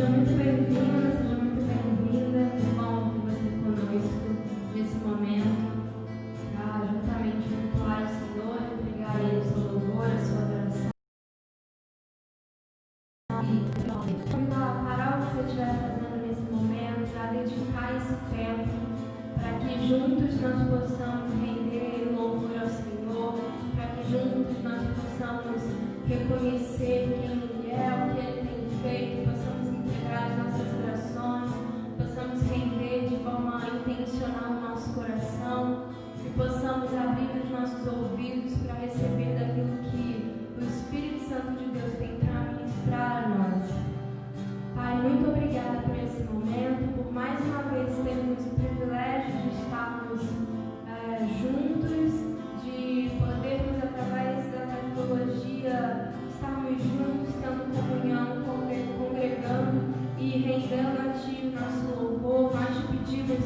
Seja muito bem-vinda, seja muito bem-vinda. Que bom ter você conosco nesse momento, para juntamente cultuar o Senhor, entregar a Ele o seu louvor, a sua adoração. E convidar parar o que você estiver fazendo nesse momento, para dedicar esse tempo, para que juntos nós possamos render louvor ao Senhor, para que juntos nós possamos reconhecer quem Ele é, o que Ele tem feito, possamos entregar as nossas orações, possamos render de forma intencional o nosso coração e possamos abrir os nossos ouvidos para receber daquilo que o Espírito Santo de Deus tem para ministrar a nós. Pai, muito obrigada por esse momento, por mais uma vez termos o privilégio de estarmos juntos, de podermos, através da tecnologia, estarmos juntos, tendo comunhão, congregando e rendendo a Ti o nosso louvor. Nós te pedimos,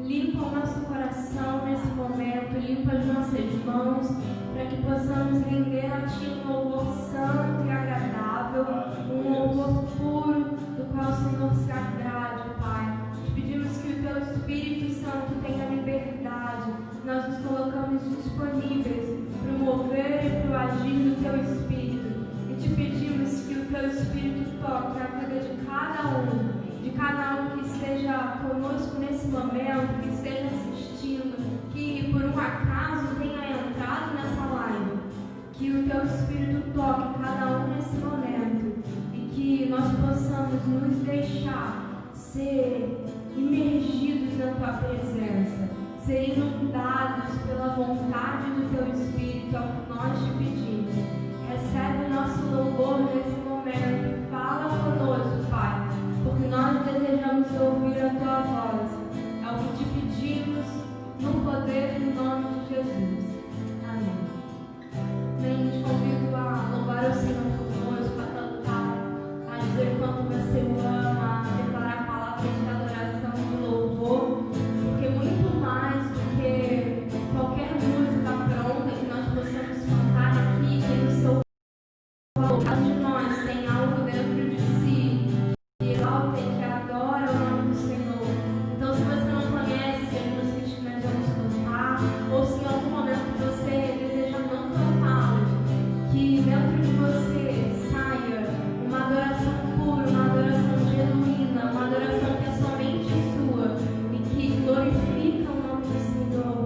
limpa o nosso coração nesse momento, limpa as nossas mãos, para que possamos render a Ti um louvor santo e agradável, um louvor puro, do qual o Senhor se agrade, Pai. Te pedimos que o Teu Espírito Santo tenha liberdade. Nós nos colocamos disponíveis para o mover e para o agir do Teu Espírito. E te pedimos que o Teu Espírito toque a vida de cada um que esteja conosco nesse momento, que esteja assistindo, que por um acaso tenha entrado nessa live. Que o Teu Espírito toque cada um nesse momento e que nós possamos nos deixar ser imergidos na Tua presença, ser inundados pela vontade do Teu Espírito, é o que nós te pedimos. Recebe o nosso louvor nesse momento, fala conosco, Pai, porque nós desejamos ouvir a Tua voz. É o que te pedimos, no poder e no nome de Jesus. Amém. Amém. Te convido a louvar o Senhor conosco, a cantar, a dizer quanto você o ama, a declarar palavras de adoração, de louvor, porque muito mais do que qualquer música pronta que nós possamos cantar aqui, tem o seu valor. Cada um de nós tem algo dentro de si que exalta e que adora o nome do Senhor. Então, se você não conhece as músicas que nós vamos cantar, ou se em algum momento você deseja não cantá-las, que dentro de você saia uma adoração pura, uma adoração genuína, uma adoração que é somente sua e que glorifica o nome do Senhor.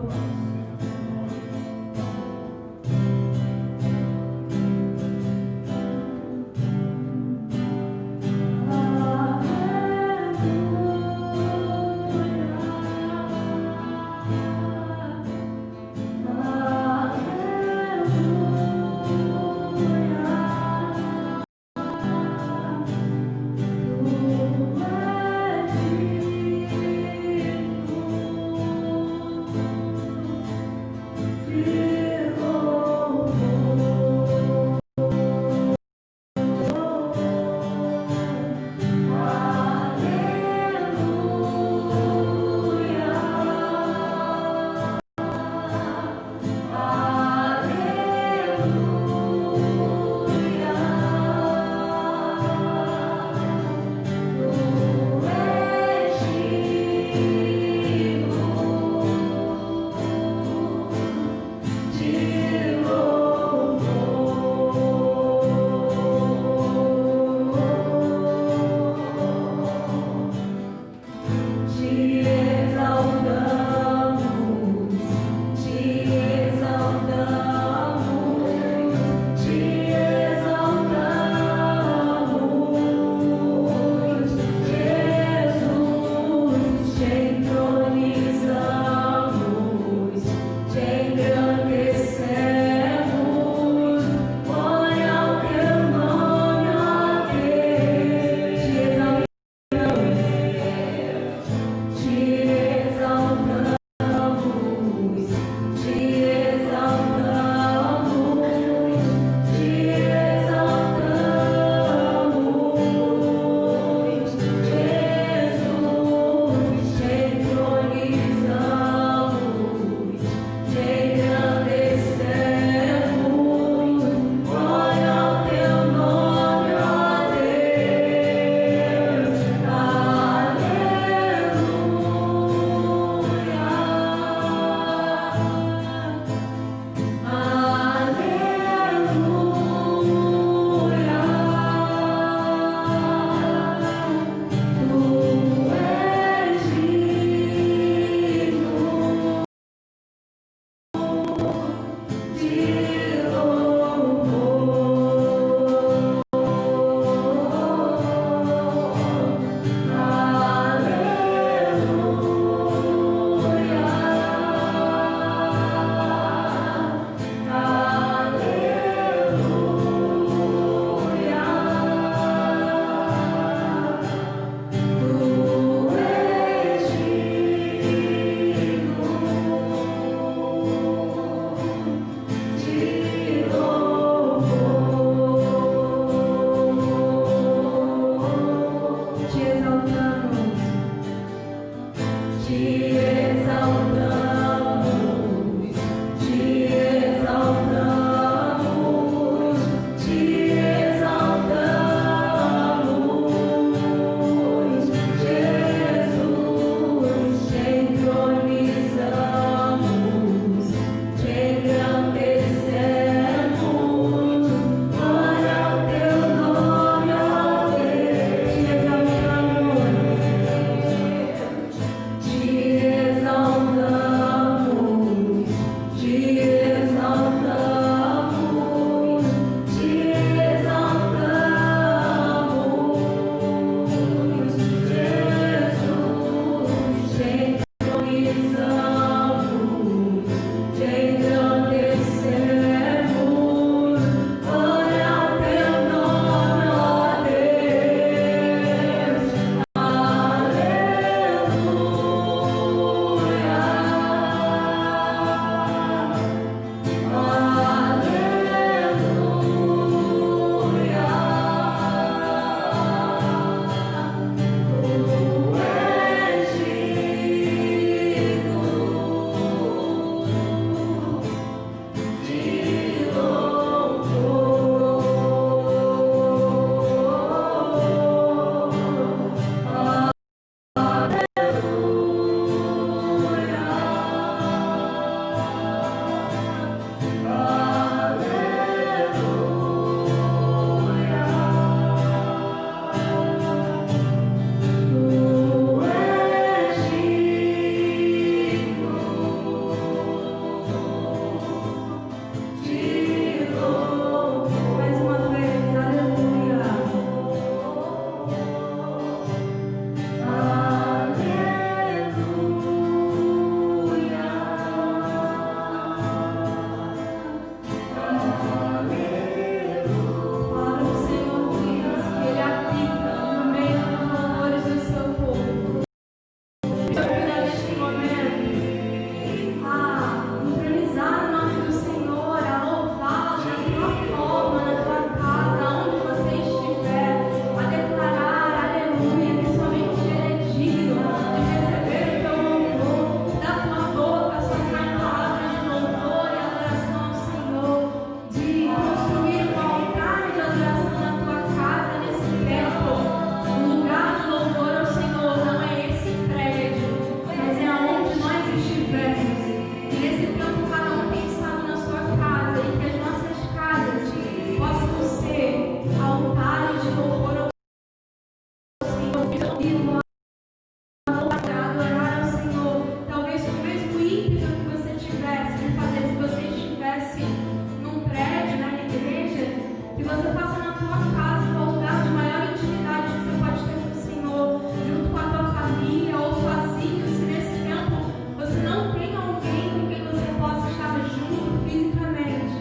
você faça na tua casa, que é o lugar de maior intimidade que você pode ter com o Senhor, junto com a tua família ou sozinho, se nesse tempo você não tem alguém com quem você possa estar junto fisicamente,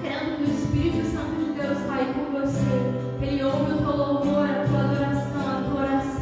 querendo que o Espírito Santo de Deus está aí com você, que Ele ouve o teu louvor, a tua adoração, a tua oração.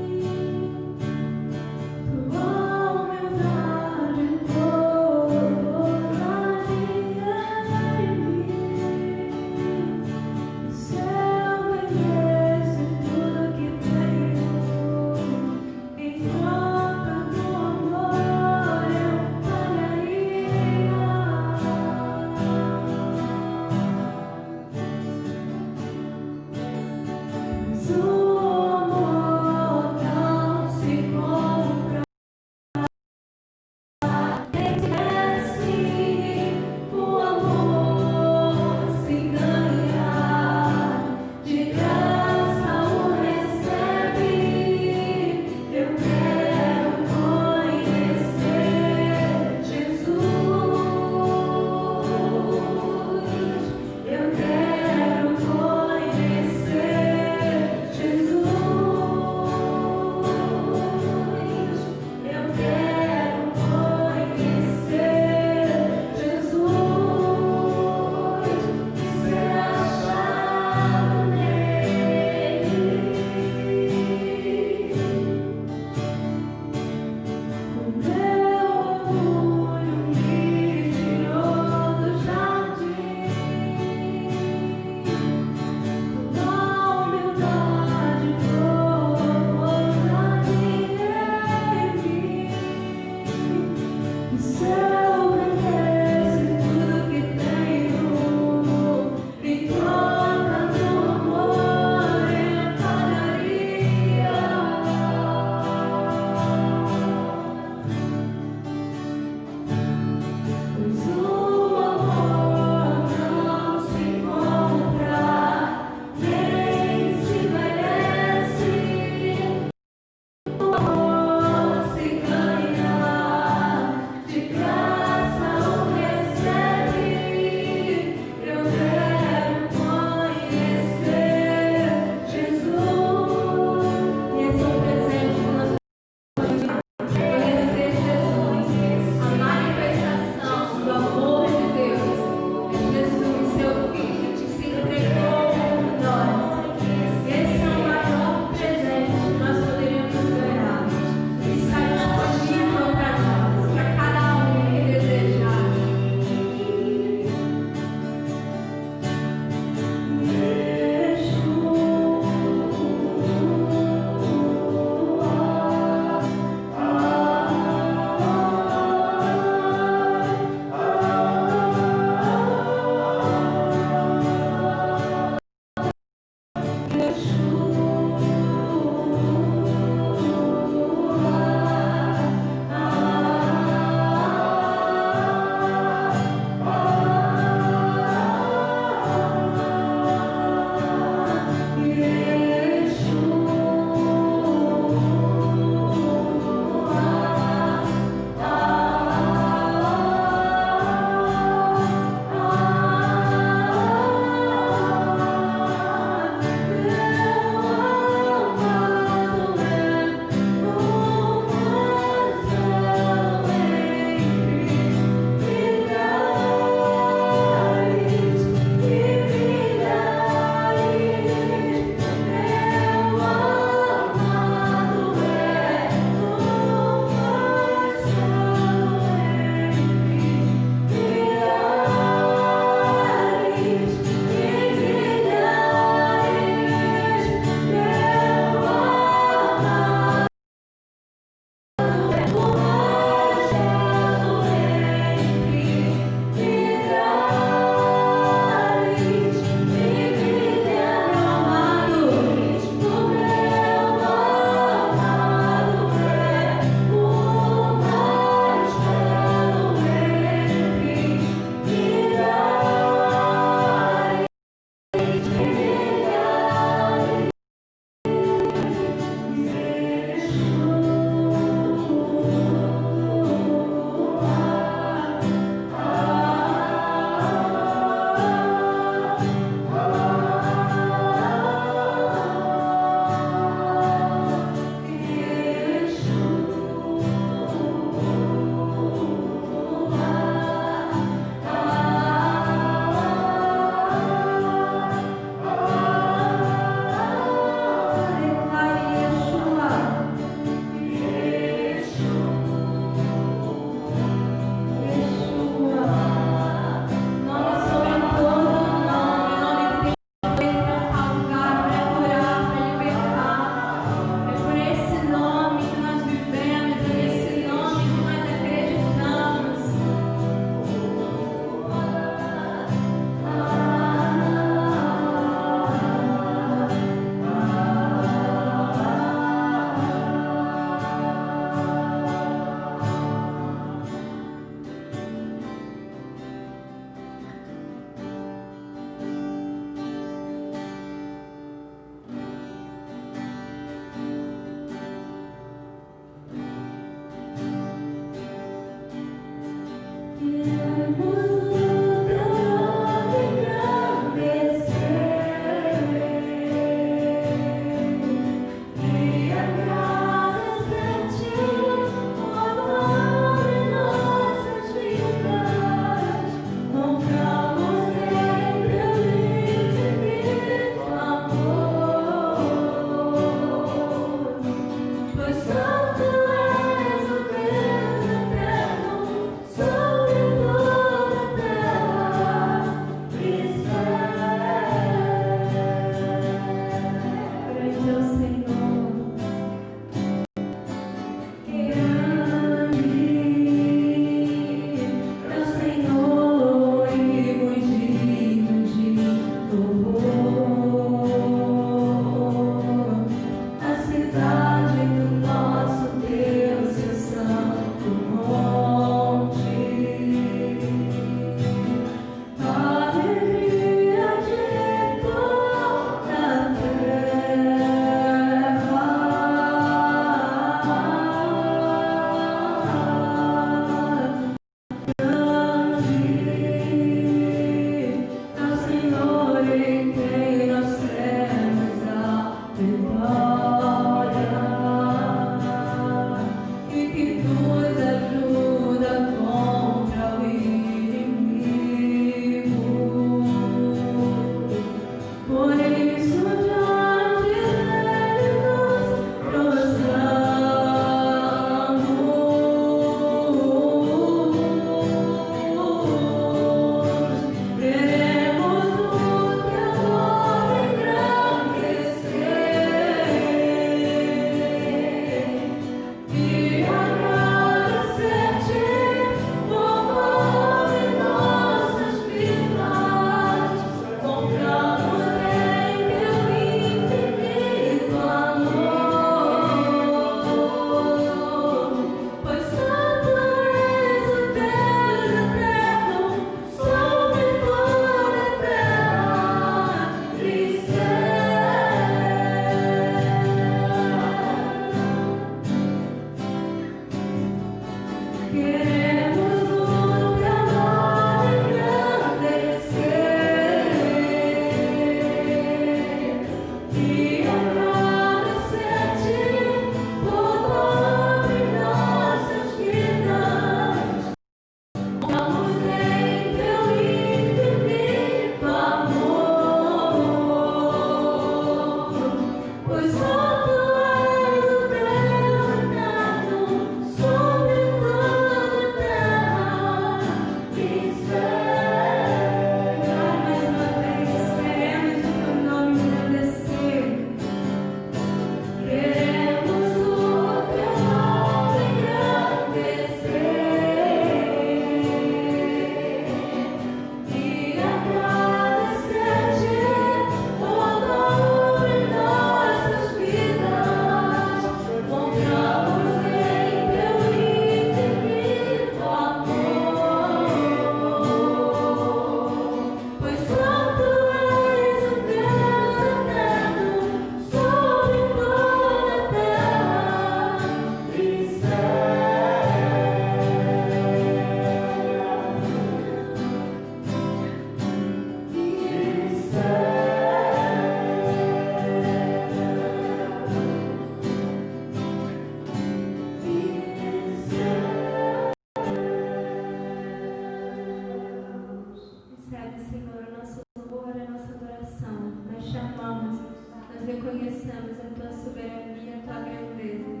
reconhecemos a tua soberania, a tua grandeza.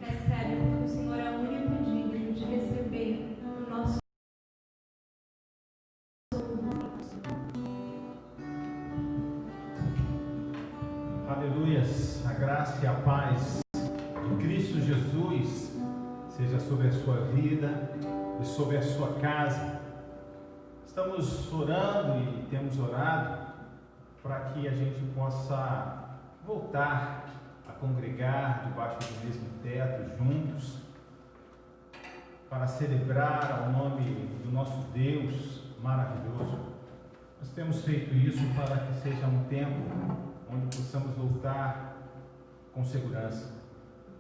Recebe, porque o Senhor é o único digno de receber o nosso Aleluias, a graça e a paz de Cristo Jesus seja sobre a sua vida e sobre a sua casa. Estamos orando e temos orado para que a gente possa voltar a congregar debaixo do mesmo teto, juntos, para celebrar ao nome do nosso Deus maravilhoso. Nós temos feito isso para que seja um tempo onde possamos voltar com segurança.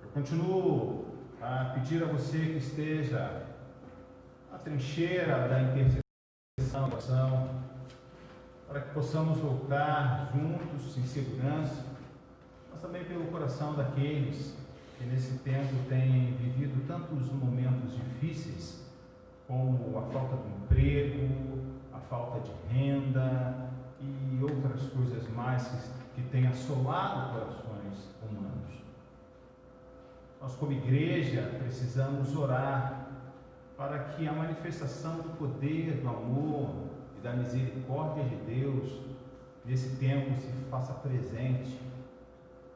Eu continuo a pedir a você que esteja na trincheira da intercessão, oração, para que possamos voltar juntos em segurança, mas também pelo coração daqueles que nesse tempo têm vivido tantos momentos difíceis, como a falta de emprego, a falta de renda e outras coisas mais que têm assolado corações humanos. Nós, como igreja, precisamos orar para que a manifestação do poder, do amor e da misericórdia de Deus nesse tempo se faça presente.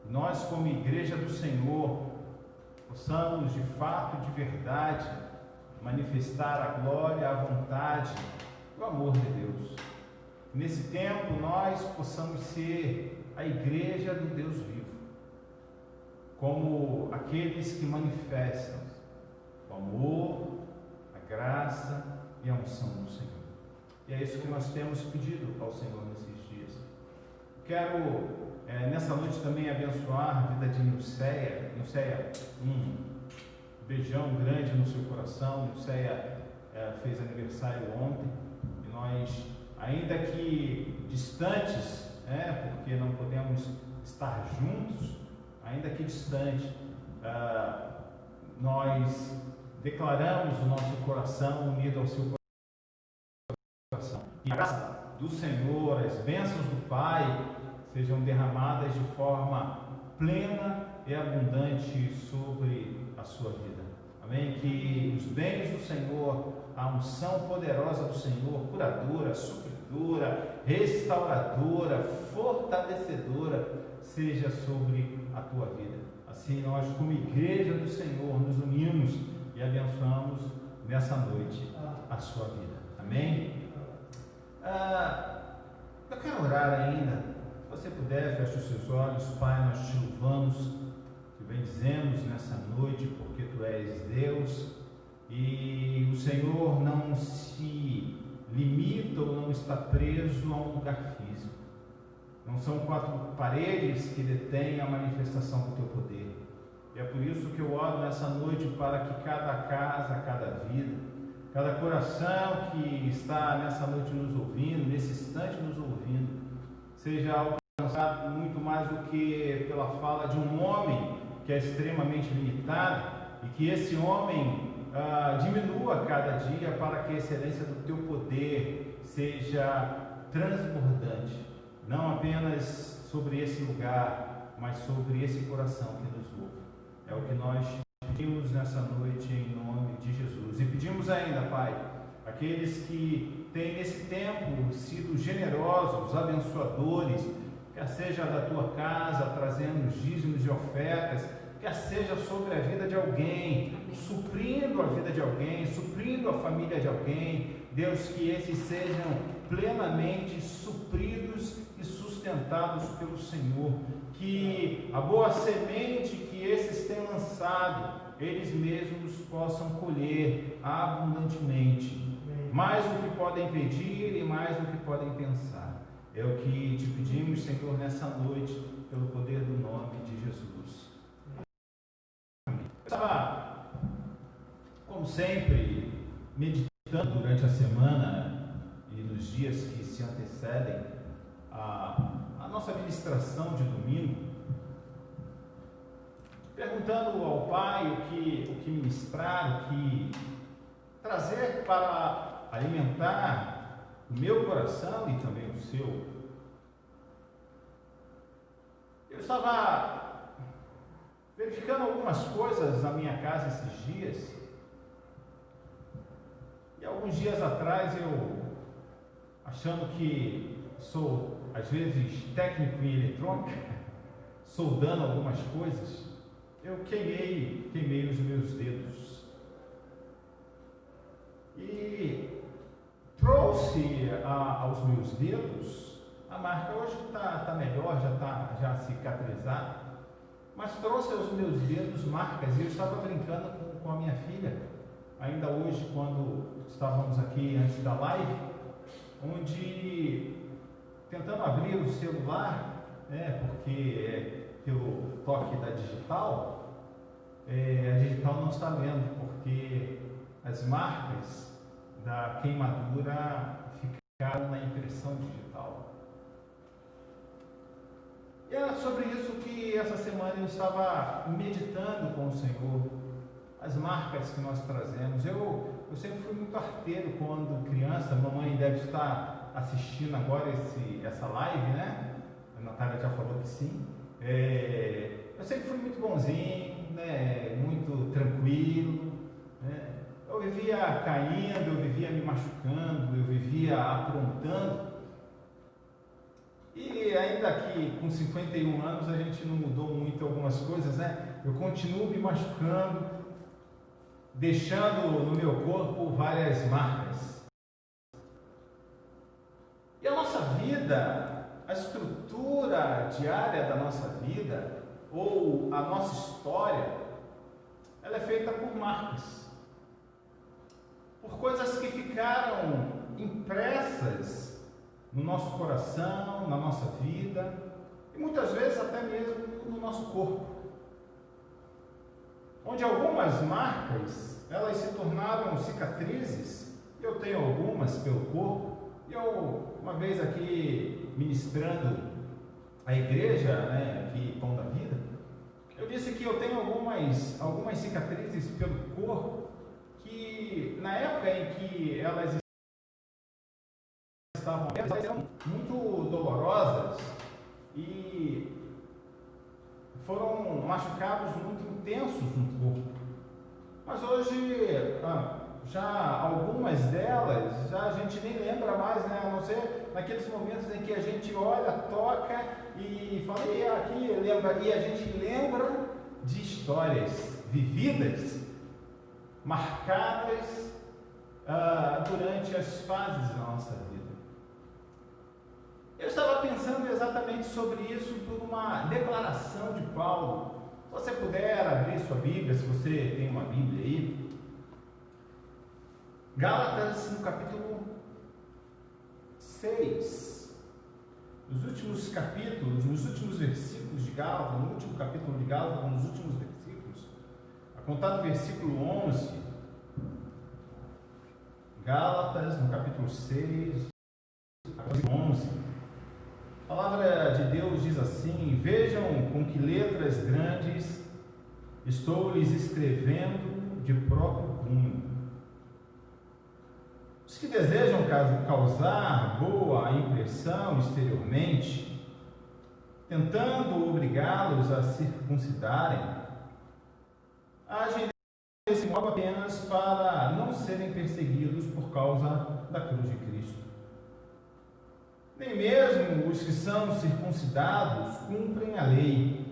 Nós, como igreja do Senhor, possamos de fato, de verdade, manifestar a glória, a vontade, o amor de Deus. Nesse tempo nós possamos ser a igreja do Deus vivo, como aqueles que manifestam o amor, a graça e a unção do Senhor. E é isso que nós temos pedido ao Senhor nesses dias. Quero nessa noite também abençoar a vida de Nilceia. Nilceia, um beijão grande no seu coração. Nilceia fez aniversário ontem e nós, ainda que distantes, porque não podemos estar juntos, ainda que distante, nós declaramos o nosso coração unido ao seu coração. E a graça do Senhor, as bênçãos do Pai sejam derramadas de forma plena e abundante sobre a sua vida. Amém? Que os bens do Senhor, a unção poderosa do Senhor, curadora, supridora, restauradora, fortalecedora, seja sobre a tua vida. Assim nós, como igreja do Senhor, nos unimos e abençoamos nessa noite a sua vida. Amém? Eu quero orar ainda. Se você puder, feche os seus olhos. Pai, nós te louvamos, te bendizemos nessa noite, porque Tu és Deus e o Senhor não se limita ou não está preso a um lugar físico. Não são quatro paredes que detêm a manifestação do Teu poder. E é por isso que eu oro nessa noite para que cada casa, cada vida, cada coração que está nessa noite nos ouvindo, nesse instante nos ouvindo, seja alcançado muito mais do que pela fala de um homem que é extremamente limitado, e que esse homem diminua cada dia para que a excelência do Teu poder seja transbordante, não apenas sobre esse lugar, mas sobre esse coração que nos ouve. É o que nós pedimos nessa noite em nome de Jesus. E pedimos ainda, Pai, aqueles que têm nesse tempo sido generosos, abençoadores, quer seja da tua casa, trazendo dízimos e ofertas, quer seja sobre a vida de alguém, suprindo a vida de alguém, suprindo a família de alguém. Deus, que esses sejam plenamente supridos e sustentados pelo Senhor, que a boa semente que esses têm lançado, eles mesmos possam colher abundantemente, mais do que podem pedir e mais do que podem pensar. É o que te pedimos, Senhor, nessa noite, pelo poder do nome de Jesus. Amém. Eu estava, como sempre, meditando durante a semana e nos dias que se antecedem a nossa ministração de domingo, perguntando ao Pai o que ministrar, o que trazer para alimentar o meu coração e também o seu. Eu estava verificando algumas coisas na minha casa esses dias, e alguns dias atrás eu, achando que sou às vezes técnico em eletrônica, soldando algumas coisas, eu queimei os meus dedos e trouxe aos meus dedos a marca. Hoje está melhor, já está já cicatrizado, mas trouxe aos meus dedos marcas, e eu estava brincando com a minha filha, ainda hoje, quando estávamos aqui antes da live, onde tentando abrir o celular, porque pelo toque da digital, a digital não está lendo, porque as marcas da queimadura ficaram na impressão digital. E era sobre isso que essa semana eu estava meditando com o Senhor, as marcas que nós trazemos. Eu sempre fui muito arteiro quando criança. A mamãe deve estar assistindo agora essa live, né? A Natália já falou que sim. Eu sempre fui muito bonzinho, né? Muito tranquilo, né? Eu vivia caindo, eu vivia me machucando, eu vivia aprontando. E ainda que com 51 anos a gente não mudou muito algumas coisas, né? Eu continuo me machucando, deixando no meu corpo várias marcas. E a nossa vida, a estrutura diária da nossa vida, ou a nossa história, ela é feita por marcas, por coisas que ficaram impressas no nosso coração, na nossa vida, e muitas vezes até mesmo no nosso corpo, onde algumas marcas, elas se tornaram cicatrizes. Eu tenho algumas pelo corpo. Eu, uma vez aqui ministrando a igreja, né, aqui Pão da Vida, eu disse que eu tenho algumas cicatrizes pelo corpo, que na época em que elas eram muito dolorosas e foram machucados muito intensos no corpo. Mas hoje, já algumas delas, já a gente nem lembra mais, né? A não ser naqueles momentos em que a gente olha, toca e fala, e aqui lembra, e a gente lembra de histórias vividas, marcadas durante as fases da nossa vida. Eu estava pensando exatamente sobre isso por uma declaração de Paulo. Se você puder abrir sua Bíblia, se você tem uma Bíblia aí, Gálatas, no capítulo 6, nos últimos capítulos, nos últimos versículos de Gálatas, no último capítulo de Gálatas, nos últimos versículos, a contar do versículo 11, Gálatas, no capítulo 6, versículo 11, a palavra de Deus diz assim: vejam com que letras grandes estou lhes escrevendo de próprio punho. Os que desejam causar boa impressão exteriormente, tentando obrigá-los a circuncidarem, agem desse modo apenas para não serem perseguidos por causa da cruz de Cristo. Nem mesmo os que são circuncidados cumprem a lei.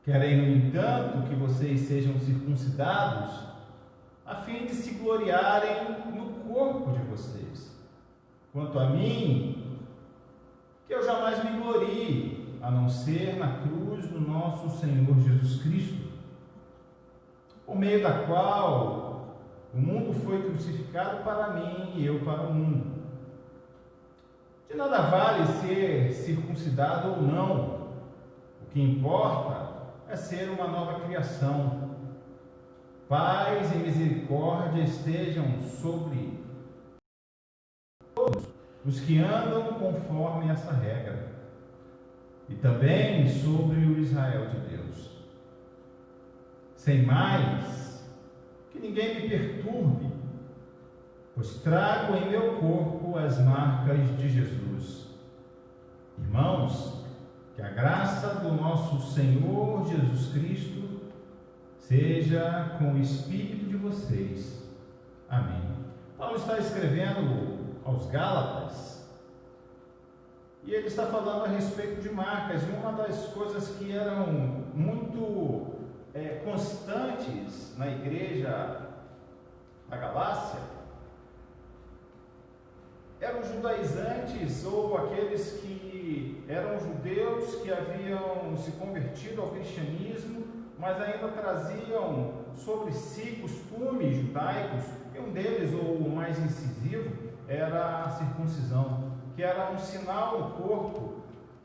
Querem, no entanto, que vocês sejam circuncidados, a fim de se gloriarem no corpo de vocês. Quanto a mim, que eu jamais me glorie, a não ser na cruz do nosso Senhor Jesus Cristo, por meio da qual o mundo foi crucificado para mim e eu para o mundo. De nada vale ser circuncidado ou não. O que importa é ser uma nova criação. Paz e misericórdia estejam sobre todos os que andam conforme essa regra, e também sobre o Israel de Deus. Sem mais, que ninguém me perturbe, pois trago em meu corpo as marcas de Jesus. Irmãos, Que a graça do nosso Senhor Jesus Cristo seja com o espírito de vocês. Amém. Paulo está escrevendo aos Gálatas e ele está falando a respeito de marcas, e uma das coisas que eram muito constantes na igreja da Galácia eram os judaizantes, ou aqueles que eram judeus que haviam se convertido ao cristianismo, mas ainda traziam sobre si costumes judaicos, e um deles, ou o mais incisivo, era a circuncisão, que era um sinal no corpo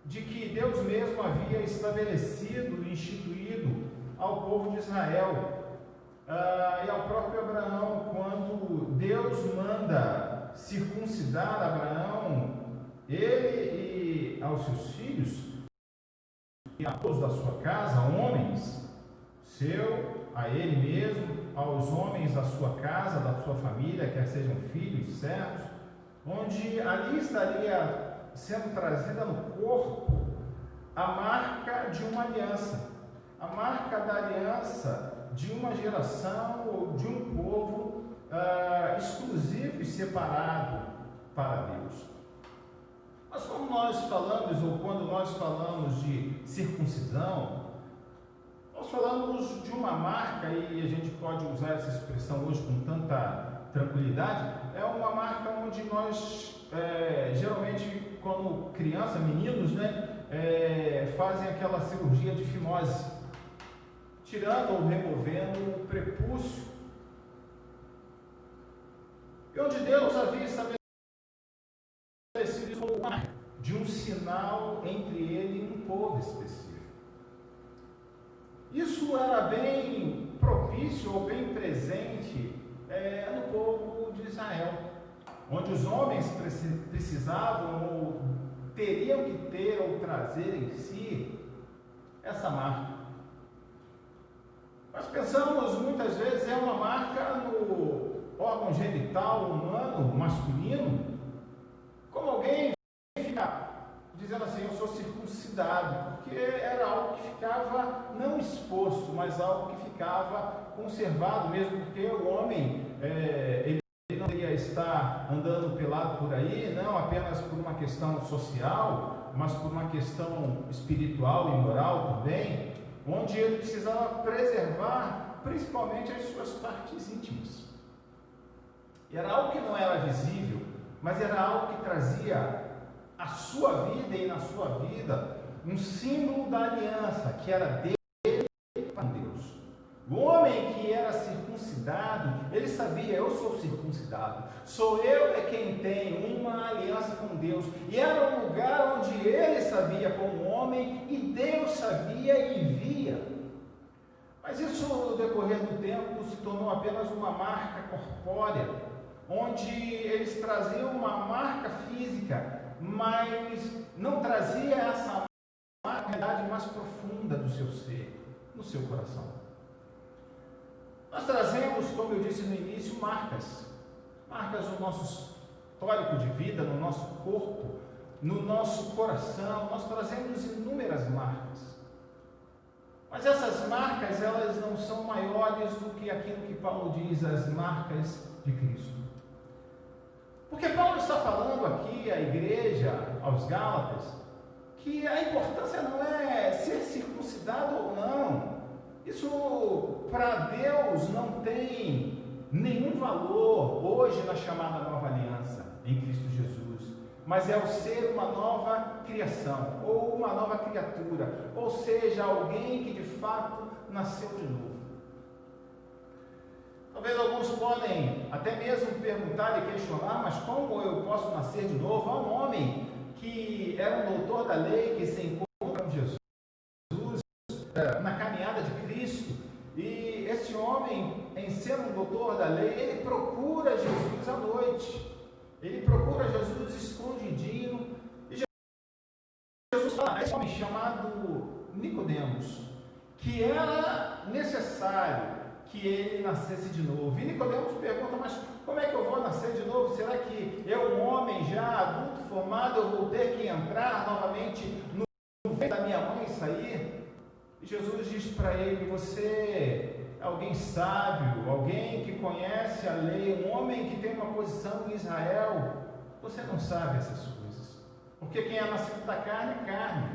de que Deus mesmo havia estabelecido e instituído ao povo de Israel. E ao próprio Abraão, quando Deus manda circuncidar Abraão, ele e aos seus filhos, e a todos da sua casa, homens, a ele mesmo, aos homens da sua casa, da sua família, quer sejam filhos, servos, onde ali estaria sendo trazida no corpo a marca de uma aliança, a marca da aliança de uma geração ou de um povo exclusivo e separado para Deus. Mas como nós falamos, ou quando nós falamos de circuncisão, nós falamos de uma marca, e a gente pode usar essa expressão hoje com tanta tranquilidade, é uma marca onde nós, geralmente, quando criança, meninos, fazem aquela cirurgia de fimose, tirando ou removendo o prepúcio, e onde Deus havia estabelecido uma marca de um sinal entre ele e um povo específico. Isso era bem propício ou bem presente no povo de Israel, onde os homens precisavam ou teriam que ter ou trazer em si essa marca. Nós pensamos muitas vezes é uma marca no órgão genital humano, masculino, como alguém fica dizendo assim, eu sou circuncidado, porque era algo que ficava não exposto, mas algo que ficava conservado mesmo, porque o homem, ele não deveria estar andando pelado por aí, não apenas por uma questão social, mas por uma questão espiritual e moral também, onde ele precisava preservar principalmente as suas partes íntimas. E era algo que não era visível, mas era algo que trazia a sua vida e na sua vida um símbolo da aliança, que era dele para Deus. O homem que era circuncidado, ele sabia, eu sou circuncidado, sou eu quem tem uma aliança com Deus, e era um lugar onde ele sabia como homem, e Deus sabia e via. Mas isso, no decorrer do tempo, se tornou apenas uma marca corpórea, onde eles traziam uma marca física, mas não trazia essa marca, a realidade mais profunda do seu ser, no seu coração. Nós trazemos, como eu disse no início, marcas no nosso histórico de vida, no nosso corpo, no nosso coração. Nós trazemos inúmeras marcas. Mas essas marcas, elas não são maiores do que aquilo que Paulo diz, as marcas de Cristo. Porque Paulo está falando aqui à igreja, aos Gálatas, que a importância não é ser circuncidado ou não. Isso para Deus não tem nenhum valor hoje na chamada nova aliança em Cristo Jesus, mas é o ser uma nova criação, ou uma nova criatura, ou seja, alguém que de fato nasceu de novo. Talvez alguns podem até mesmo perguntar e questionar, mas como eu posso nascer de novo? Há um homem que era um doutor da lei, que se encontra com Jesus na caminhada de Cristo, e esse homem, em ser um doutor da lei, ele procura Jesus à noite, ele procura Jesus escondidinho, e Jesus fala a esse homem chamado Nicodemos, que era necessário que ele nascesse de novo. E Nicodemos pergunta, mas como é que eu vou nascer de novo? Será que eu, um homem já adulto, formado, eu vou ter que entrar novamente no ventre da minha mãe sair, e Jesus diz para ele: você é alguém sábio, alguém que conhece a lei, um homem que tem uma posição em Israel, você não sabe essas coisas, porque quem é nascido da carne é carne,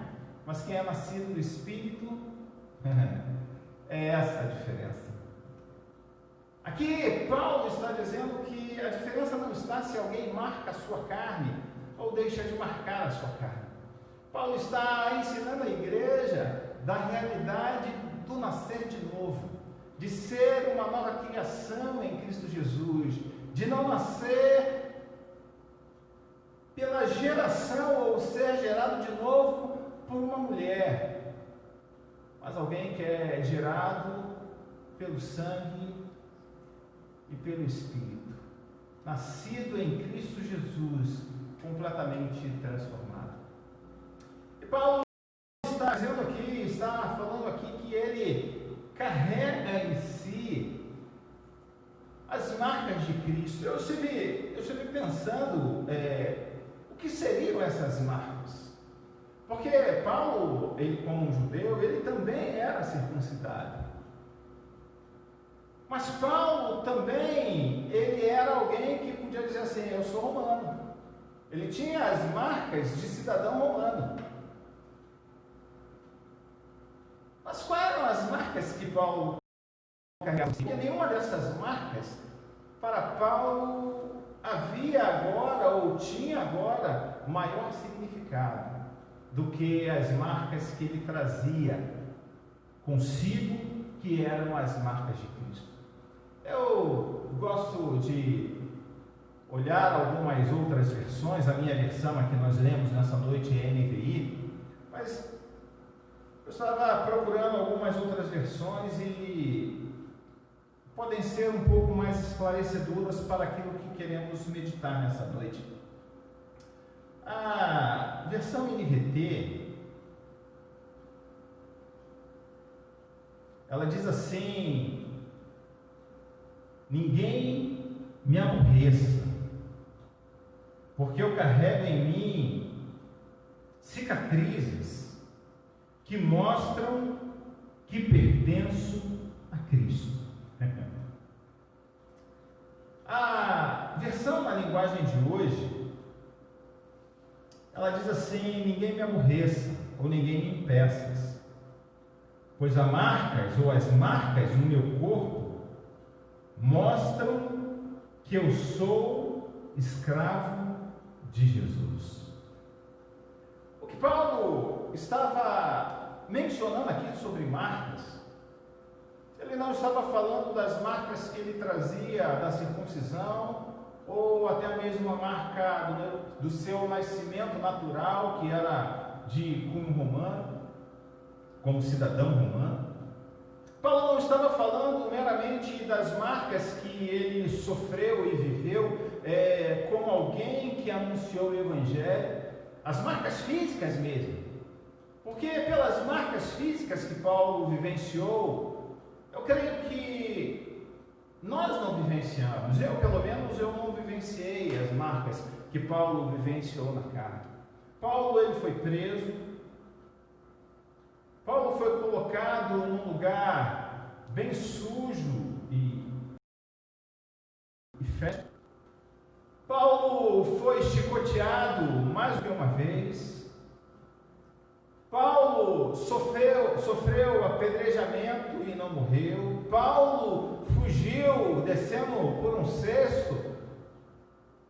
mas quem é nascido do Espírito, é essa a diferença. Aqui Paulo está dizendo que a diferença não está se alguém marca a sua carne ou deixa de marcar a sua carne. Paulo está ensinando a igreja da realidade do nascer de novo, de ser uma nova criação em Cristo Jesus, de não nascer pela geração ou ser gerado de novo por uma mulher, mas alguém que é gerado pelo sangue e pelo Espírito, nascido em Cristo Jesus, completamente transformado. E Paulo está dizendo aqui, está falando aqui que ele carrega em si as marcas de Cristo. Eu estive pensando o que seriam essas marcas, porque Paulo, ele como judeu, ele também era circuncidado. Mas Paulo também, ele era alguém que podia dizer assim: eu sou romano. Ele tinha as marcas de cidadão romano. Mas quais eram as marcas que Paulo carregava? Porque nenhuma dessas marcas, para Paulo, havia agora, ou tinha agora, maior significado do que as marcas que ele trazia consigo, que eram as marcas de Cristo. Eu gosto de olhar algumas outras versões. A minha versão, a que nós lemos nessa noite, é NVI, mas eu estava procurando algumas outras versões e podem ser um pouco mais esclarecedoras para aquilo que queremos meditar nessa noite. A versão NVT, ela diz assim: ninguém me aborreça, porque eu carrego em mim cicatrizes que mostram que pertenço a Cristo. A versão na linguagem de hoje, ela diz assim: ninguém me aborreça, ou ninguém me impeça, pois as marcas no meu corpo mostram que eu sou escravo de Jesus. O que Paulo estava mencionando aqui sobre marcas, ele não estava falando das marcas que ele trazia da circuncisão, ou até mesmo a marca do seu nascimento natural, que era de cunho romano, como cidadão romano. Paulo não estava falando meramente das marcas que ele sofreu e viveu como alguém que anunciou o Evangelho, as marcas físicas mesmo, porque pelas marcas físicas que Paulo vivenciou, eu creio que nós não vivenciamos, pelo menos eu não vivenciei as marcas que Paulo vivenciou na carne. Paulo, ele foi preso, Paulo foi colocado num lugar bem sujo e feio. Paulo foi chicoteado mais do que uma vez. Paulo sofreu apedrejamento e não morreu. Paulo fugiu descendo por um cesto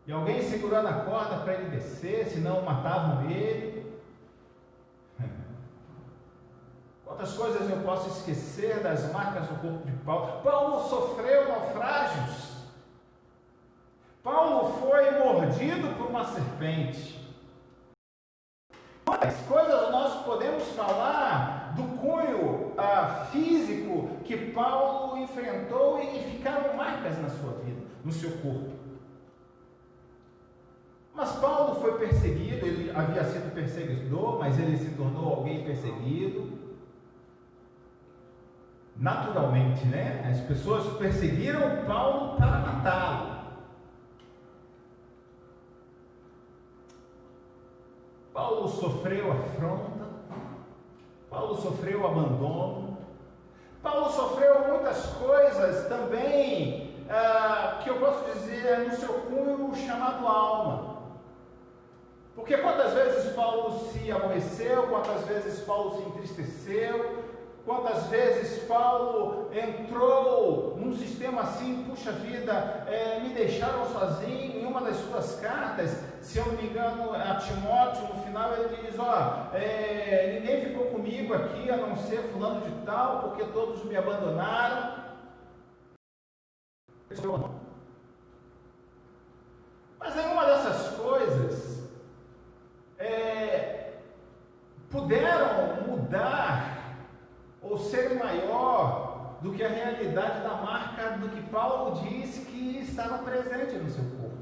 e alguém segurando a corda para ele descer, senão matavam ele. Quantas coisas eu posso esquecer das marcas do corpo de Paulo? Paulo sofreu naufrágios. Paulo foi mordido por uma serpente. Quantas coisas nós podemos falar do cunho físico que Paulo enfrentou e ficaram marcas na sua vida, no seu corpo. Mas Paulo foi perseguido, ele havia sido perseguidor, mas ele se tornou alguém perseguido. Naturalmente, né? As pessoas perseguiram Paulo para matá-lo. Paulo sofreu afronta, Paulo sofreu abandono, Paulo sofreu muitas coisas também, que eu posso dizer no seu cunho chamado alma. Porque quantas vezes Paulo se aborreceu, quantas vezes Paulo se entristeceu, quantas vezes Paulo entrou num sistema assim, puxa vida, me deixaram sozinho. Em uma das suas cartas, se eu não me engano, a Timóteo, no final ele diz, ninguém ficou comigo aqui, a não ser fulano de tal, porque todos me abandonaram. Mas nenhuma dessas coisas puderam mudar ou ser maior do que a realidade da marca do que Paulo disse que estava presente no seu corpo,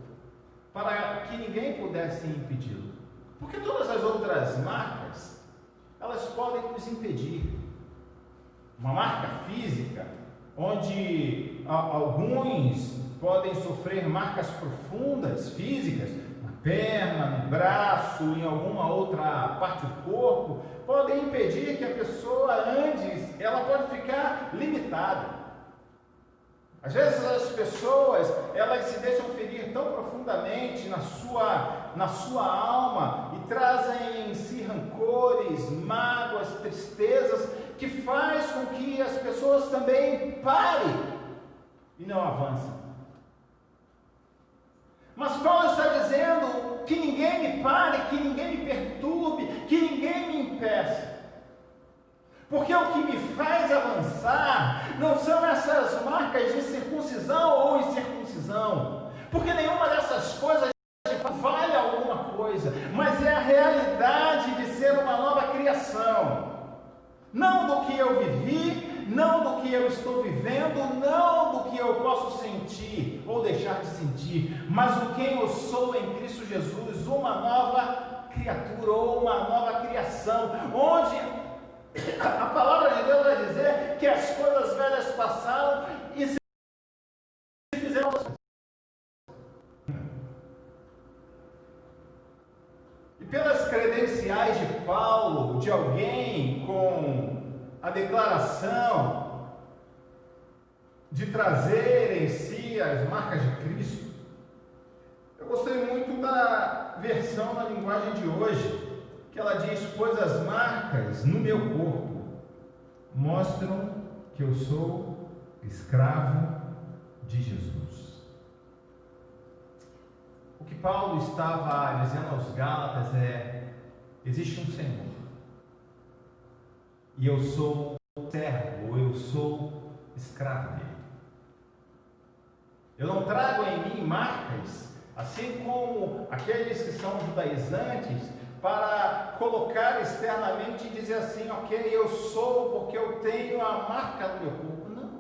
para que ninguém pudesse impedi-lo. Porque todas as outras marcas, elas podem nos impedir. Uma marca física, onde alguns podem sofrer marcas profundas físicas, na perna, no braço, em alguma outra parte do corpo, podem impedir que a pessoa ande, ela pode ficar limitada. Às vezes as pessoas, elas se deixam ferir tão profundamente na sua alma e trazem em si rancores, mágoas, tristezas, que faz com que as pessoas também parem e não avancem. Mas Paulo está dizendo que ninguém me pare, que ninguém me perturbe, que ninguém me impeça. Porque o que me faz avançar não são essas marcas de circuncisão ou incircuncisão. Porque nenhuma dessas coisas vale alguma coisa, mas é a realidade de ser uma nova criação. Não do que eu vivi, não do que eu estou vivendo, não do que eu posso sentir ou deixar de sentir, mas do quem eu sou em Cristo Jesus, uma nova criatura ou uma nova criação, onde a palavra de Deus vai dizer que as coisas velhas passaram e se fizeram. E pelas credenciais de Paulo, de alguém com a declaração de trazer em si as marcas de Cristo, eu gostei muito da versão na linguagem de hoje, que ela diz: pois as marcas no meu corpo mostram que eu sou escravo de Jesus. O que Paulo estava dizendo aos Gálatas existe um Senhor, e eu sou servo, eu sou escravo dele. Eu não trago em mim marcas, assim como aqueles que são judaizantes, para colocar externamente e dizer assim, ok, eu sou porque eu tenho a marca do meu corpo. Não.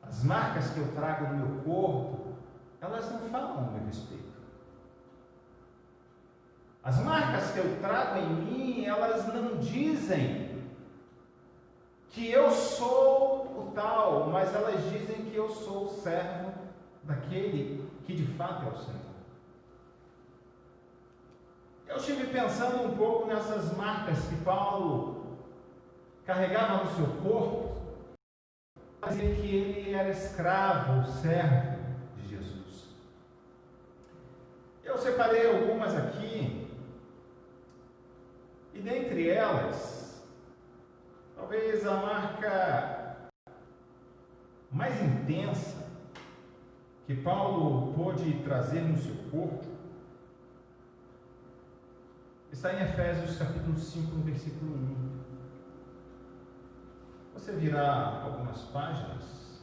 As marcas que eu trago no meu corpo, elas não falam a meu respeito. As marcas que eu trago em mim, elas não dizem que eu sou o tal, mas elas dizem que eu sou o servo daquele que de fato é o Senhor. Eu estive pensando um pouco nessas marcas que Paulo carregava no seu corpo, para dizer que ele era escravo, servo de Jesus. Eu separei algumas aqui, e dentre elas, talvez a marca mais intensa que Paulo pôde trazer no seu corpo está em Efésios capítulo 5, no versículo 1. Você virá algumas páginas.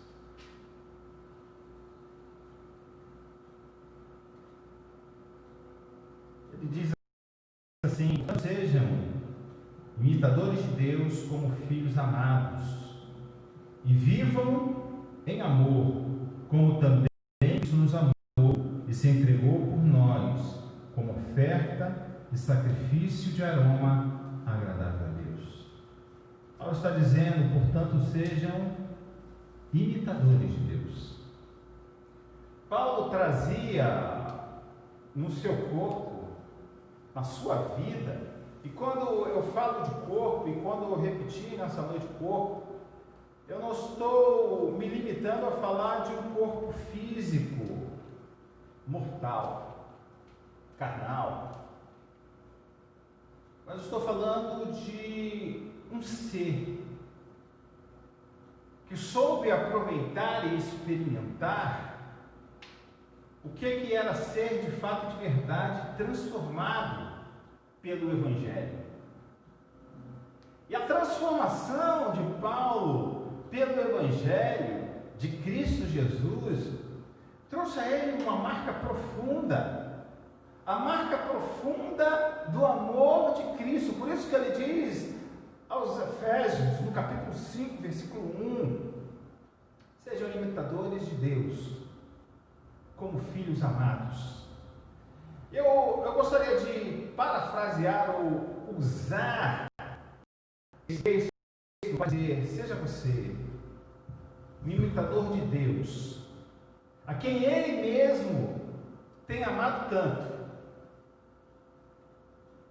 Ele diz assim: não sejam imitadores de Deus como filhos amados, e vivam em amor, como também Cristo nos amou e se entregou por nós, como oferta e sacrifício de aroma agradável a Deus. Paulo está dizendo, portanto, sejam imitadores de Deus. Paulo trazia no seu corpo, na sua vida, E quando eu falo de corpo, e quando eu repeti nessa noite corpo, eu não estou me limitando a falar de um corpo físico, mortal, carnal, mas eu estou falando de um ser que soube aproveitar e experimentar o que era ser de fato, de verdade, transformado pelo Evangelho. E a transformação de Paulo pelo Evangelho de Cristo Jesus trouxe a ele uma marca profunda, a marca profunda do amor de Cristo. Por isso que ele diz aos Efésios, no capítulo 5, versículo 1, sejam imitadores de Deus, como filhos amados. Eu gostaria de parafrasear ou usar esse texto para dizer: seja você um imitador de Deus, a quem Ele mesmo tem amado tanto,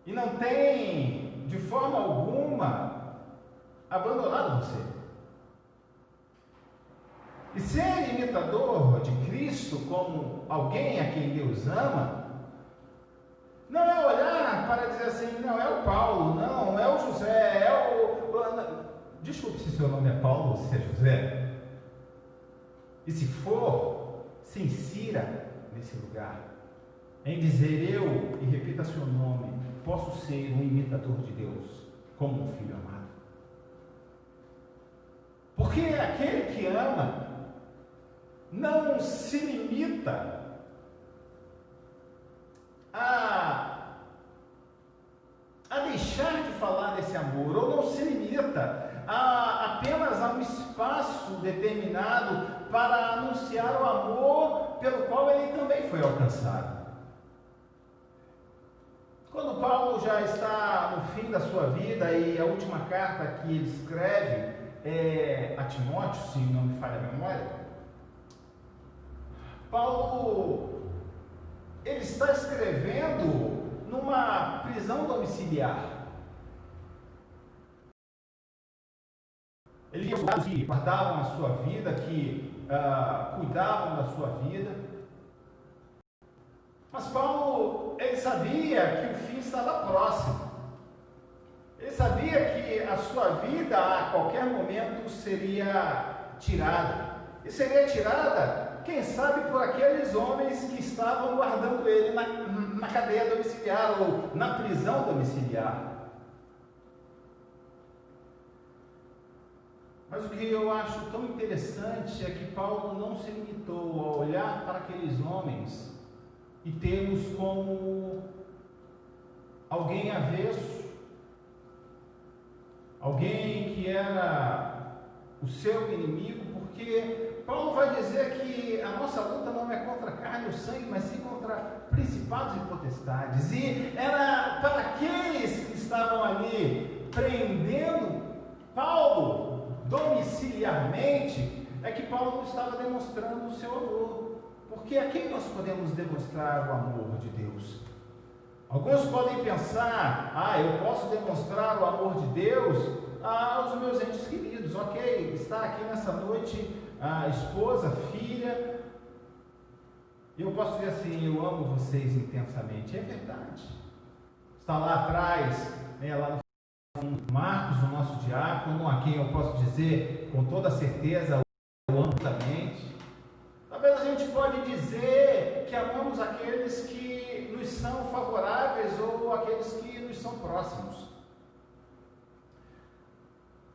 e não tem de forma alguma abandonado você. E ser imitador de Cristo como alguém a quem Deus ama, não é olhar para dizer assim: não, é o Paulo, não, é o José, é o... Desculpe se seu nome é Paulo ou se é José. E se for, se insira nesse lugar, em dizer: eu, e repita seu nome, posso ser um imitador de Deus, como um filho amado. Porque aquele que ama não se limita a deixar de falar desse amor, ou não se limita apenas a um espaço determinado para anunciar o amor pelo qual ele também foi alcançado. Quando Paulo já está no fim da sua vida, e a última carta que ele escreve é a Timóteo, se não me falha a memória, Paulo, ele está escrevendo numa prisão domiciliar. Ele tinha soldados que guardavam a sua vida, que cuidavam da sua vida. Mas Paulo, ele sabia que o fim estava próximo. Ele sabia que a sua vida a qualquer momento seria tirada. E seria tirada, quem sabe, por aqueles homens que estavam guardando ele na cadeia domiciliar ou na prisão domiciliar. Mas o que eu acho tão interessante é que Paulo não se limitou a olhar para aqueles homens e tê-los como alguém avesso, alguém que era o seu inimigo, porque Paulo vai dizer que a nossa luta não é contra a carne ou sangue, mas sim contra principados e potestades. E era para aqueles que estavam ali prendendo Paulo domiciliarmente, é que Paulo estava demonstrando o seu amor. Porque a quem nós podemos demonstrar o amor de Deus? Alguns podem pensar: eu posso demonstrar o amor de Deus aos meus entes queridos. Ok, está aqui nessa noite a esposa, filha, e eu posso dizer assim: eu amo vocês intensamente. É verdade. Está lá atrás, lá no Marcos, o nosso diácono, a quem eu posso dizer com toda certeza: eu amo intensamente. Talvez a gente pode dizer que amamos aqueles que nos são favoráveis ou aqueles que nos são próximos.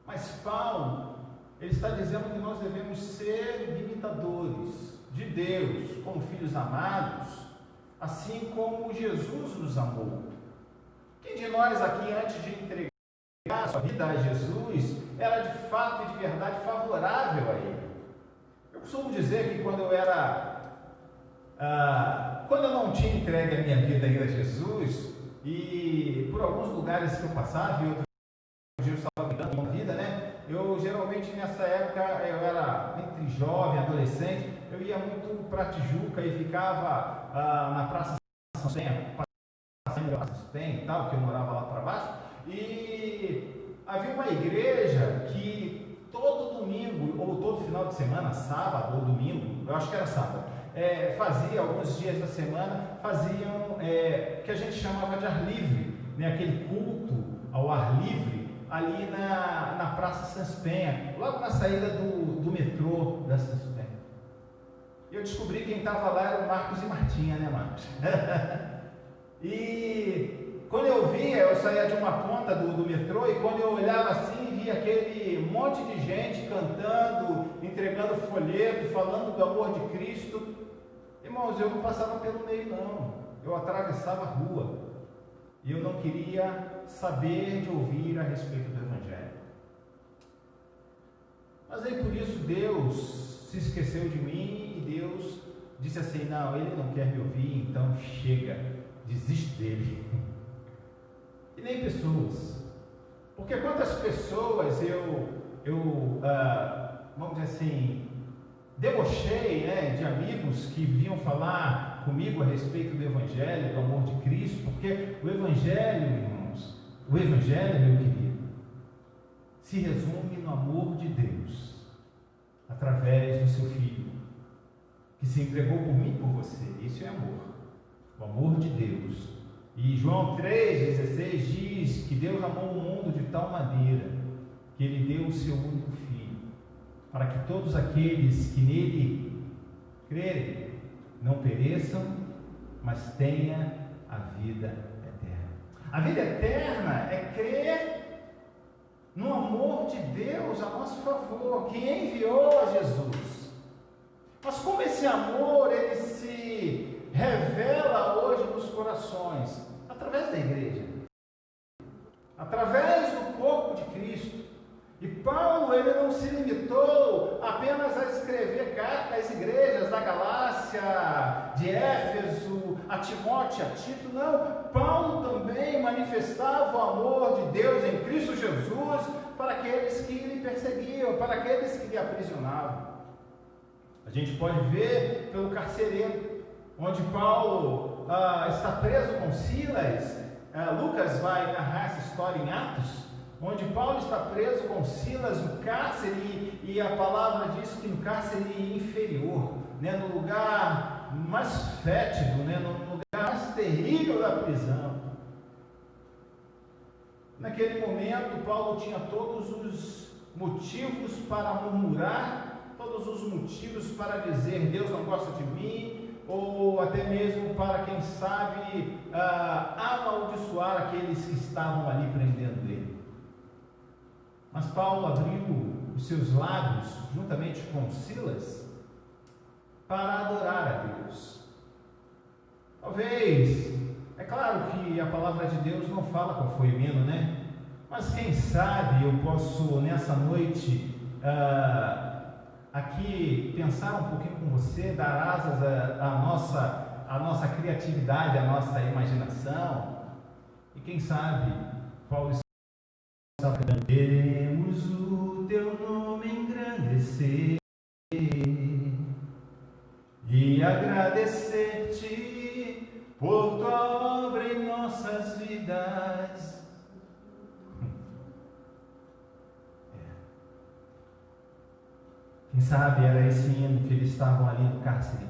Mas Paulo, ele está dizendo que nós devemos ser imitadores de Deus, como filhos amados, assim como Jesus nos amou. Quem de nós aqui, antes de entregar a sua vida a Jesus, era de fato e de verdade favorável a Ele? Eu costumo dizer que quando eu não tinha entregue a minha vida ainda a Jesus, e por alguns lugares que eu passava, e outros dias eu estava cuidando da vida, né? Eu geralmente nessa época, eu era entre jovem, adolescente, eu ia muito para Tijuca e ficava na Praça São Penha, passando Sanspen e tal, que eu morava lá para baixo, e havia uma igreja que todo domingo, ou todo final de semana, sábado ou domingo, eu acho que era sábado, fazia, alguns dias da semana, faziam que a gente chamava de ar livre, né? Aquele culto ao ar livre, ali na Praça Sanspenha, logo na saída do metrô da Sanspenha. Eu descobri que quem estava lá era o Marcos e Martinha, né, Marcos? E quando eu via, eu saía de uma ponta do metrô, e quando eu olhava assim, via aquele monte de gente cantando, entregando folheto, falando do amor de Cristo. Irmãos, eu não passava pelo meio, não. Eu atravessava a rua. E eu não queria saber de ouvir a respeito do Evangelho. Mas aí por isso Deus se esqueceu de mim, e Deus disse assim: não, ele não quer me ouvir, então chega, desiste dele. E nem pessoas. Porque quantas pessoas vamos dizer assim, debochei, né, de amigos que vinham falar comigo a respeito do Evangelho, do amor de Cristo, porque o Evangelho, irmãos, o Evangelho, meu querido, se resume no amor de Deus, através do seu Filho, que se entregou por mim e por você. Isso é amor, o amor de Deus. E João 3,16 diz que Deus amou o mundo de tal maneira que Ele deu o seu único Filho, para que todos aqueles que nele crerem não pereçam, mas tenha a vida eterna. A vida eterna é crer no amor de Deus a nosso favor, que enviou a Jesus. Mas como esse amor, ele se revela hoje nos corações? Através da igreja, através do corpo de Cristo. E Paulo, ele não se limitou apenas a escrever cartas às igrejas da Galácia, de Éfeso, a Timóteo, a Tito. Não, Paulo também manifestava o amor de Deus em Cristo Jesus para aqueles que lhe perseguiam, para aqueles que lhe aprisionavam. A gente pode ver pelo carcereiro, onde Paulo está preso com Silas. Lucas vai narrar essa história em Atos, onde Paulo está preso com Silas no cárcere, e a palavra diz que no cárcere inferior, né, no lugar mais fétido, né, no lugar mais terrível da prisão. Naquele momento, Paulo tinha todos os motivos para murmurar, todos os motivos para dizer: Deus não gosta de mim, ou até mesmo para, quem sabe, amaldiçoar aqueles que estavam ali prendendo ele. Mas Paulo abriu os seus lábios, juntamente com Silas, para adorar a Deus. Talvez, é claro que a palavra de Deus não fala com foimento, né? Mas quem sabe eu posso, nessa noite, aqui pensar um pouquinho com você, dar asas à nossa criatividade, à nossa imaginação. E quem sabe, Paulo está cantando: queremos o teu nome engrandecer e agradecer-te por tua obra em nossas vidas. Quem sabe era esse hino que eles estavam ali no cárcere,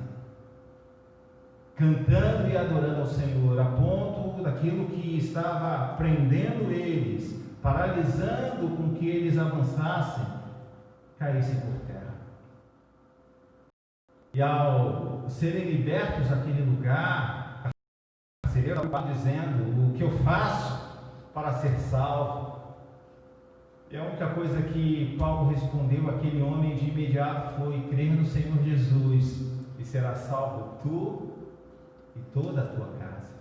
cantando e adorando ao Senhor, a ponto daquilo que estava prendendo eles, paralisando com que eles avançassem, caíssem por terra. E ao serem libertos daquele lugar, a carcereiro estava dizendo: o que eu faço para ser salvo? E a única coisa que Paulo respondeu àquele homem de imediato foi: crer no Senhor Jesus e será salvo tu e toda a tua casa.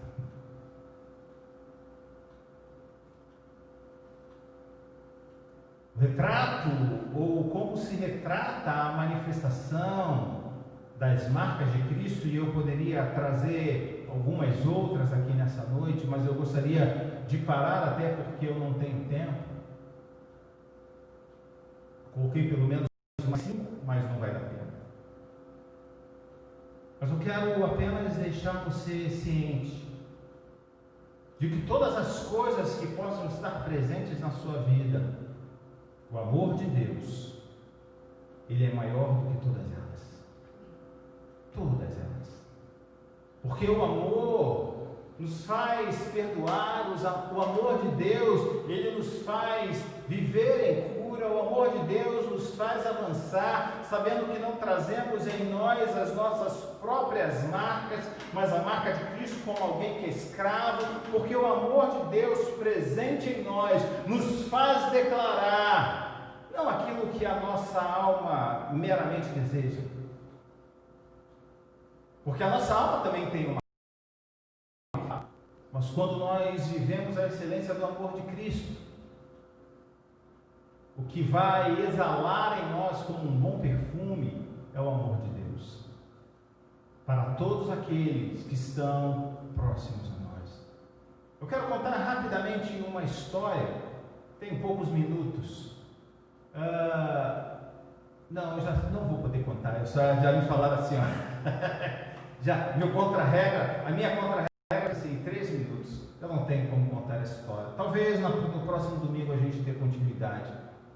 O retrato, ou como se retrata a manifestação das marcas de Cristo, e eu poderia trazer algumas outras aqui nessa noite, mas eu gostaria de parar, até porque eu não tenho tempo. Coloquei pelo menos umas 5, mas não vai dar tempo. Mas eu quero apenas deixar você ciente de que todas as coisas que possam estar presentes na sua vida, o amor de Deus, ele é maior do que todas elas. Todas elas. Porque o amor nos faz perdoar, o amor de Deus, ele nos faz viver em cura, o amor de Deus nos faz avançar, sabendo que não trazemos em nós as nossas próprias marcas, mas a marca de Cristo como alguém que é escravo, porque o amor de Deus presente em nós nos faz declarar, não aquilo que a nossa alma meramente deseja, porque a nossa alma também tem uma, mas quando nós vivemos a excelência do amor de Cristo, o que vai exalar em nós como um bom perfume é o amor de Deus, para todos aqueles que estão próximos a nós. Eu quero contar rapidamente uma história, tem poucos minutos. Não, eu já não vou poder contar, já me falaram assim, já, a minha contra-regra em 3 minutos, eu não tenho como contar essa história. Talvez no próximo domingo a gente dê continuidade,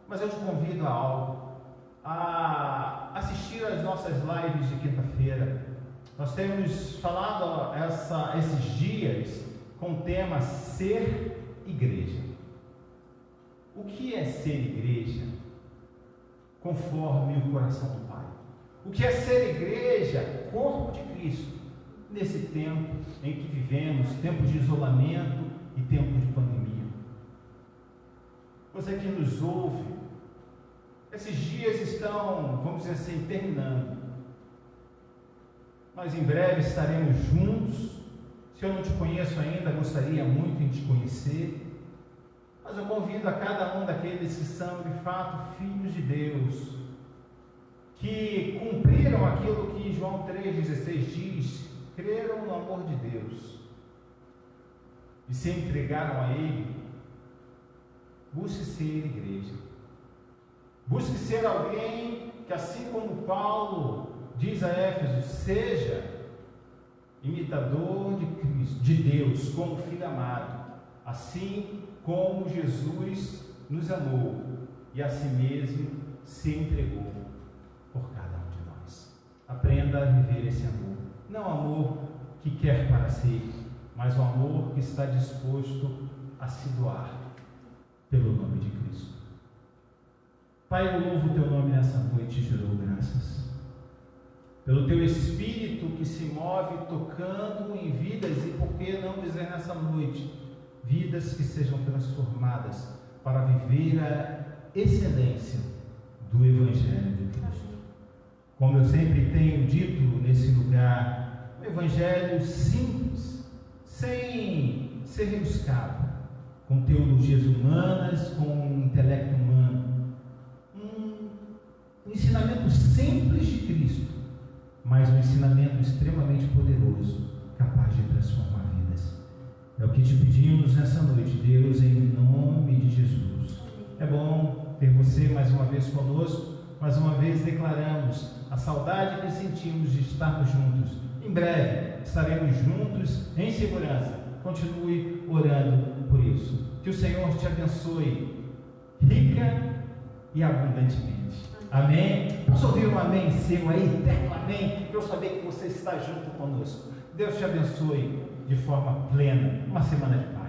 mas eu te convido a algo, a assistir às nossas lives de quinta-feira. Nós temos falado esses dias com o tema Ser Igreja. O que é ser igreja? Conforme o coração do Pai. O que é ser igreja? Corpo de Cristo. Nesse tempo em que vivemos, tempo de isolamento e tempo de pandemia. Você que nos ouve, esses dias estão, vamos dizer assim, terminando. Nós em breve estaremos juntos. Se eu não te conheço ainda, gostaria muito em te conhecer. Mas eu convido a cada um daqueles que são de fato filhos de Deus, que cumpriram aquilo que João 3,16 diz, creram no amor de Deus e se entregaram a Ele. Busque ser igreja. Busque ser alguém que, assim como Paulo diz a Éfeso, seja imitador de Cristo, de Deus, como filho amado, assim como Jesus nos amou e a si mesmo se entregou por cada um de nós. Aprenda a viver esse amor. Não o amor que quer para si, mas o amor que está disposto a se doar pelo nome de Cristo. Pai, eu louvo o Teu nome nessa noite e te dou graças pelo Teu Espírito que se move tocando em vidas, e por que não dizer nessa noite, vidas que sejam transformadas para viver a excelência do Evangelho de Cristo. Como eu sempre tenho dito nesse lugar, um Evangelho simples, sem ser rebuscado, com teologias humanas, com intelecto humano, um ensinamento simples de Cristo, mas um ensinamento extremamente poderoso, capaz de transformar vidas. É o que te pedimos nessa noite, Deus, em nome de Jesus. É bom ter você mais uma vez conosco. Mais uma vez declaramos a saudade que sentimos de estarmos juntos. Em breve estaremos juntos em segurança. Continue orando por isso. Que o Senhor te abençoe rica e abundantemente. Amém? Posso ouvir um amém seu aí? Eterno amém? Para eu saber que você está junto conosco. Deus te abençoe de forma plena. Uma semana de paz.